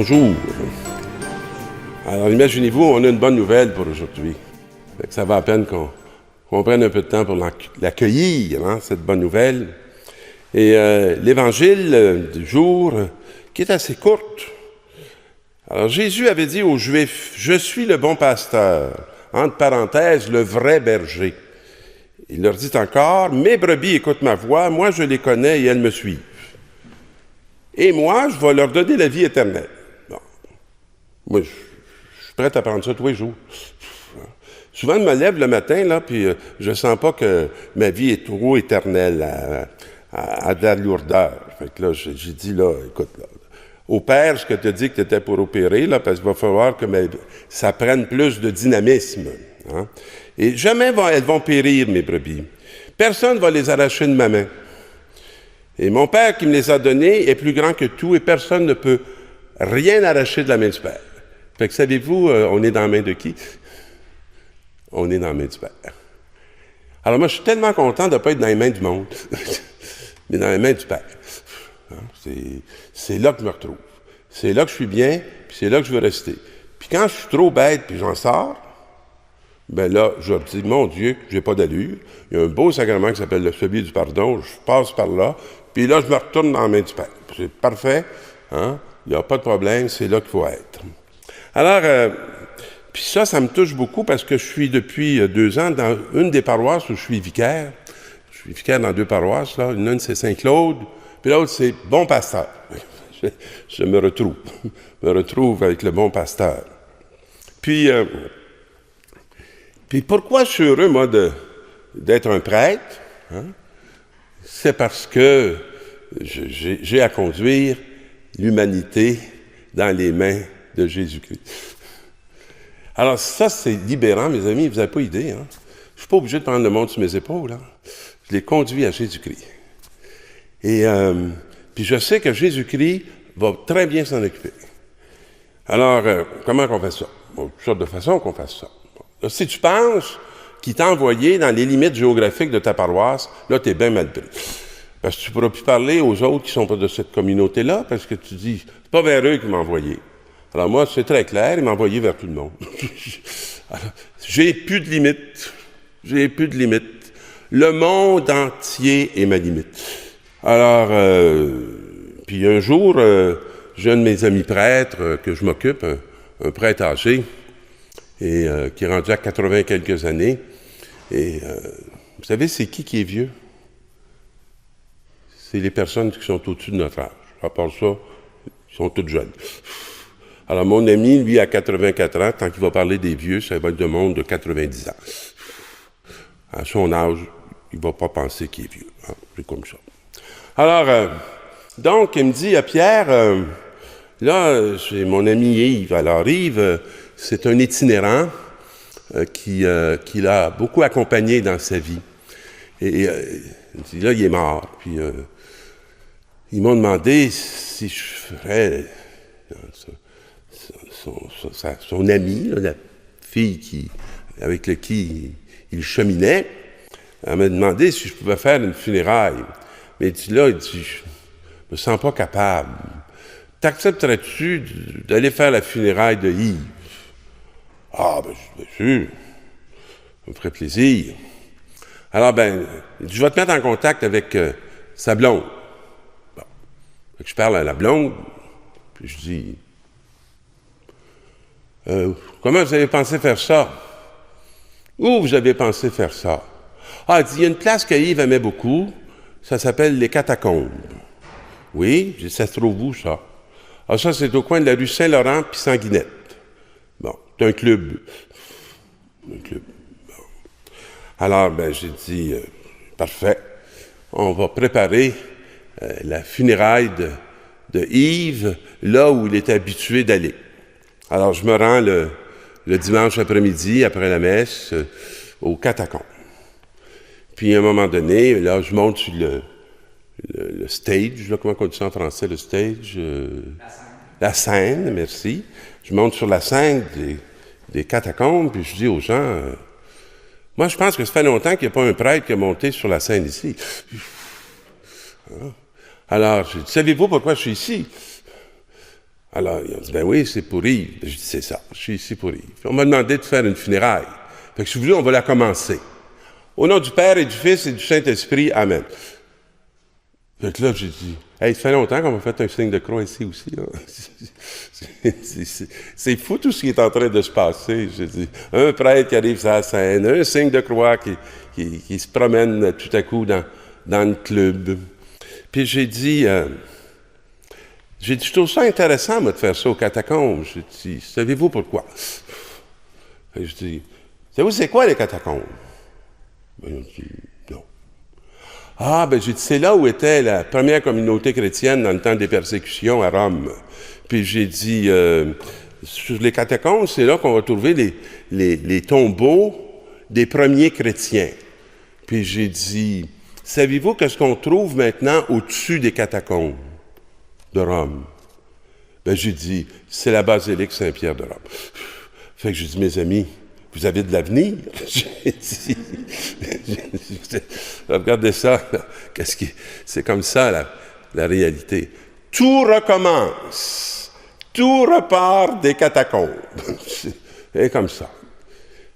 Bonjour. Alors, imaginez-vous, on a une bonne nouvelle pour aujourd'hui. Ça va à peine qu'on prenne un peu de temps pour l'accueillir, hein, cette bonne nouvelle. Et l'évangile du jour, qui est assez courte. Alors, Jésus avait dit aux Juifs, « Je suis le bon pasteur », entre parenthèses, le vrai berger. Il leur dit encore, « Mes brebis écoutent ma voix, moi je les connais et elles me suivent. Et moi, je vais leur donner la vie éternelle. » Bon. Moi, je suis prêt à prendre ça tous les jours. Souvent, je me lève le matin, là, puis je sens pas que ma vie est trop éternelle, à de la lourdeur. Fait que là, j'ai dit, là, écoute, là, au père, ce que tu as dit que tu étais pour opérer, là, parce qu'il va falloir que ça prenne plus de dynamisme. Hein? Et jamais elles vont périr, mes brebis. Personne ne va les arracher de ma main. Et mon Père qui me les a donnés est plus grand que tout et personne ne peut rien arracher de la main du Père. Fait que savez-vous, on est dans la main de qui? On est dans la main du Père. Alors moi, je suis tellement content de ne pas être dans les mains du monde, mais dans les mains du Père. Hein? C'est là que je me retrouve. C'est là que je suis bien, puis c'est là que je veux rester. Puis quand je suis trop bête, puis j'en sors, ben là, je me dis, mon Dieu, j'ai pas d'allure. Il y a un beau sacrement qui s'appelle celui du pardon. Je passe par là, puis là, je me retourne dans la main du Père. C'est parfait, hein? Il n'y a pas de problème, c'est là qu'il faut être. Alors, puis ça me touche beaucoup parce que je suis depuis 2 ans dans une des paroisses où je suis vicaire. Je suis vicaire dans 2 paroisses, là. Une, c'est Saint-Claude, puis l'autre, c'est Bon Pasteur. Je me retrouve avec le Bon Pasteur. Puis pourquoi je suis heureux, moi, d'être un prêtre? Hein? C'est parce que j'ai à conduire l'humanité dans les mains de Jésus-Christ. Alors ça, c'est libérant, mes amis, vous n'avez pas idée. Hein? Je ne suis pas obligé de prendre le monde sur mes épaules. Hein? Je les conduis à Jésus-Christ. Et puis je sais que Jésus-Christ va très bien s'en occuper. Alors, comment qu'on fait ça? Bon, toutes sortes de façons qu'on fasse ça. Là, si tu penses qu'il t'a envoyé dans les limites géographiques de ta paroisse, là, tu es bien mal pris. Parce que tu ne pourras plus parler aux autres qui ne sont pas de cette communauté-là, parce que tu dis, c'est pas vers eux qu'il m'a envoyé. Alors moi, c'est très clair, il m'a envoyé vers tout le monde. Alors, j'ai plus de limites. J'ai plus de limites. Le monde entier est ma limite. Alors, puis un jour, j'ai un de mes amis prêtres que je m'occupe, un prêtre âgé, et qui est rendu à 80 quelques années. Et vous savez, c'est qui est vieux? C'est les personnes qui sont au-dessus de notre âge. À part ça, ils sont toutes jeunes. Alors, mon ami, lui, à 84 ans, tant qu'il va parler des vieux, ça va être de monde de 90 ans. À son âge, il ne va pas penser qu'il est vieux. Hein? C'est comme ça. Alors, donc, il me dit à Pierre, là, c'est mon ami Yves. Alors, Yves, c'est un itinérant qui l'a beaucoup accompagné dans sa vie. Et là, il est mort. Puis, ils m'ont demandé si je ferais son ami, là, la fille avec qui il cheminait. Elle m'a demandé si je pouvais faire une funéraille. Mais il dit, je me sens pas capable. T'accepterais-tu d'aller faire la funéraille de Yves? Ah, bien sûr, ça me ferait plaisir. Alors, je vais te mettre en contact avec sa blonde. Bon. Fait que je parle à la blonde, puis je dis, comment vous avez pensé faire ça? Où vous avez pensé faire ça? Ah, elle dit, il y a une place que Yves aimait beaucoup, ça s'appelle les Catacombes. Oui, ça se trouve où, ça? Ah, ça, c'est au coin de la rue Saint-Laurent puis Sanguinette. Bon, c'est un club. Bon. Alors, j'ai dit, parfait, on va préparer la funéraille de Yves, là où il était habitué d'aller. Alors, je me rends le dimanche après-midi, après la messe, aux Catacombes. Puis, à un moment donné, là, je monte sur le stage, là, comment on dit ça en français, le stage? La scène, merci. Je monte sur la scène des Catacombes, puis je dis aux gens, moi, je pense que ça fait longtemps qu'il n'y a pas un prêtre qui est monté sur la scène ici. Alors, j'ai dit, savez-vous pourquoi je suis ici? Alors, ils ont dit, ben oui, c'est pour Yves. J'ai dit, c'est ça, je suis ici pour Yves. Puis on m'a demandé de faire une funéraille. Fait que si vous voulez, on va la commencer. Au nom du Père et du Fils et du Saint-Esprit, Amen. Fait que là, j'ai dit, hey, ça fait longtemps qu'on m'a fait un signe de croix ici aussi. C'est fou tout ce qui est en train de se passer. J'ai dit, un prêtre qui arrive sur la scène, un signe de croix qui se promène tout à coup dans le club. Puis j'ai dit, je trouve ça intéressant, moi, de faire ça aux catacombes. J'ai dit, savez-vous pourquoi? Je dis, savez-vous c'est quoi les catacombes? Ben, ils ont dit, non. Ah, ben j'ai dit, c'est là où était la première communauté chrétienne dans le temps des persécutions à Rome. Puis j'ai dit, sur les catacombes, c'est là qu'on va trouver les tombeaux des premiers chrétiens. Puis j'ai dit, savez-vous qu'est-ce qu'on trouve maintenant au-dessus des catacombes de Rome? Ben j'ai dit, c'est la basilique Saint-Pierre de Rome. Fait que j'ai dit, mes amis, vous avez de l'avenir? J'ai dit, regardez ça, c'est comme ça la réalité. Tout recommence, tout repart des catacombes. C'est comme ça.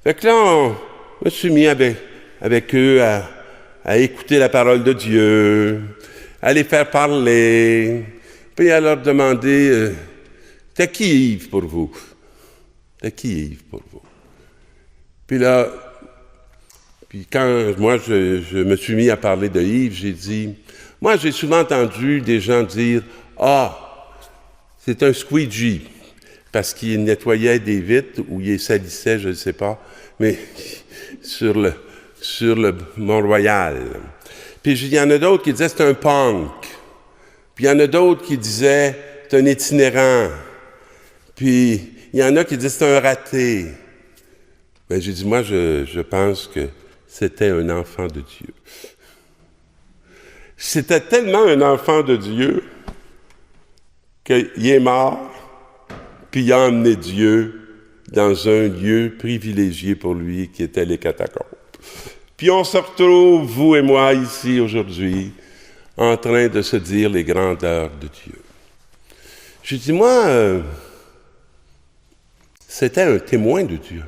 Fait que là, je me suis mis avec eux à écouter la parole de Dieu, à les faire parler, puis à leur demander, t'es qui Yves pour vous? T'es qui Yves pour vous? Puis là, quand moi je me suis mis à parler de Yves, j'ai dit, moi j'ai souvent entendu des gens dire, ah, c'est un squeegee, parce qu'il nettoyait des vitres ou il salissait, je ne sais pas, mais sur le Mont-Royal. Puis il y en a d'autres qui disaient, c'est un punk. Puis il y en a d'autres qui disaient, c'est un itinérant. Puis il y en a qui disaient, c'est un raté. Ben, j'ai dit, moi, je pense que c'était un enfant de Dieu. C'était tellement un enfant de Dieu qu'il est mort, puis il a emmené Dieu dans un lieu privilégié pour lui, qui était les catacombes. Puis on se retrouve, vous et moi, ici, aujourd'hui, en train de se dire les grandeurs de Dieu. J'ai dit, moi, c'était un témoin de Dieu.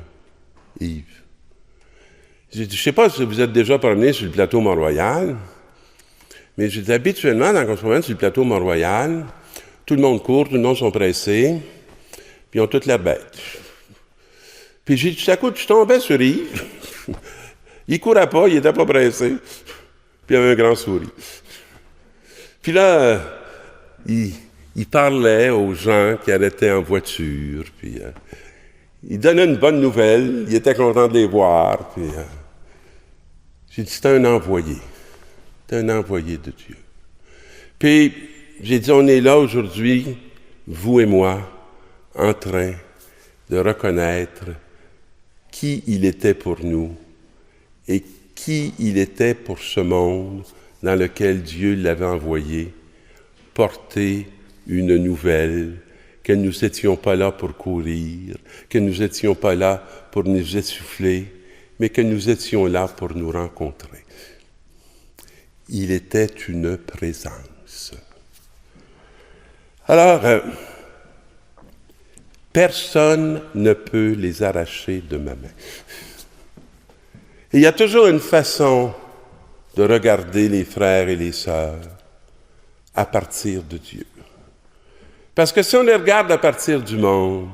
Yves. J'ai dit, je ne sais pas si vous êtes déjà promené sur le plateau Mont-Royal, mais j'ai dit, habituellement, quand on se promène sur le plateau Mont-Royal, tout le monde court, tout le monde sont pressés, puis ils ont toute l'air bête. Puis j'ai dit, tout à coup, je tombais sur Yves. Il courait pas, il n'était pas pressé, puis il avait un grand sourire. Puis là, il parlait aux gens qui arrêtaient en voiture, puis il donnait une bonne nouvelle, il était content de les voir, puis j'ai dit, c'est un envoyé. C'est un envoyé de Dieu. Puis j'ai dit, on est là aujourd'hui, vous et moi, en train de reconnaître qui il était pour nous et qui il était pour ce monde dans lequel Dieu l'avait envoyé, porter une nouvelle, que nous n'étions pas là pour courir, que nous n'étions pas là pour nous essouffler, mais que nous étions là pour nous rencontrer. Il était une présence. Alors, personne ne peut les arracher de ma main. Et il y a toujours une façon de regarder les frères et les sœurs à partir de Dieu. Parce que si on les regarde à partir du monde,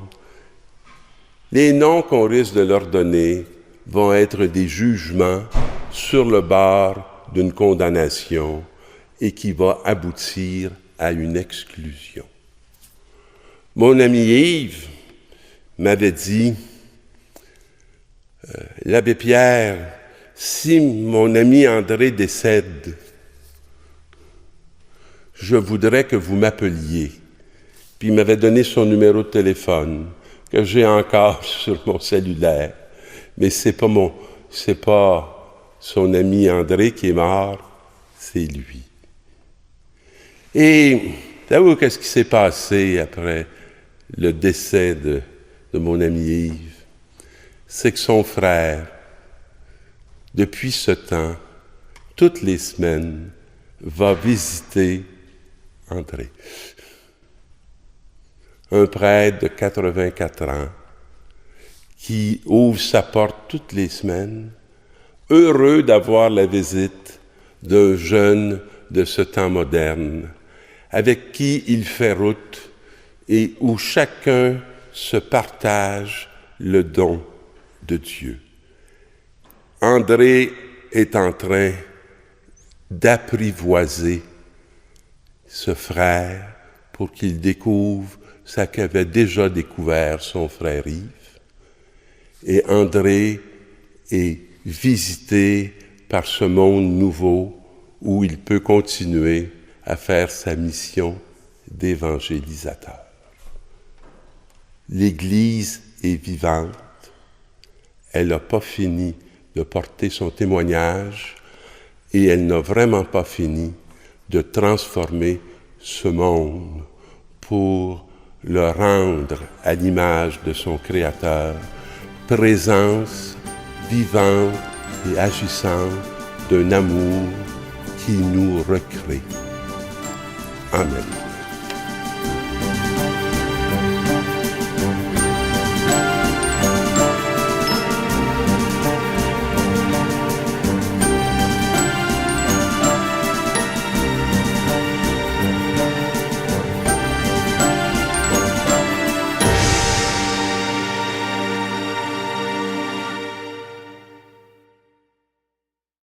les noms qu'on risque de leur donner vont être des jugements sur le bord d'une condamnation et qui va aboutir à une exclusion. Mon ami Yves m'avait dit, l'abbé Pierre, si mon ami André décède, je voudrais que vous m'appeliez. Puis il m'avait donné son numéro de téléphone, que j'ai encore sur mon cellulaire. Mais c'est pas son ami André qui est mort, c'est lui. Et savez-vous qu'est-ce qui s'est passé après le décès de mon ami Yves? C'est que son frère, depuis ce temps, toutes les semaines, va visiter André. un prêtre de 84 ans qui ouvre sa porte toutes les semaines, heureux d'avoir la visite d'un jeune de ce temps moderne, avec qui il fait route et où chacun se partage le don de Dieu. André est en train d'apprivoiser ce frère pour qu'il découvre ce qu'avait déjà découvert son frère Yves. Et André est visité par ce monde nouveau où il peut continuer à faire sa mission d'évangélisateur. L'Église est vivante, elle n'a pas fini de porter son témoignage et elle n'a vraiment pas fini de transformer ce monde pour le rendre à l'image de son Créateur, présence vivante et agissante d'un amour qui nous recrée. Amen.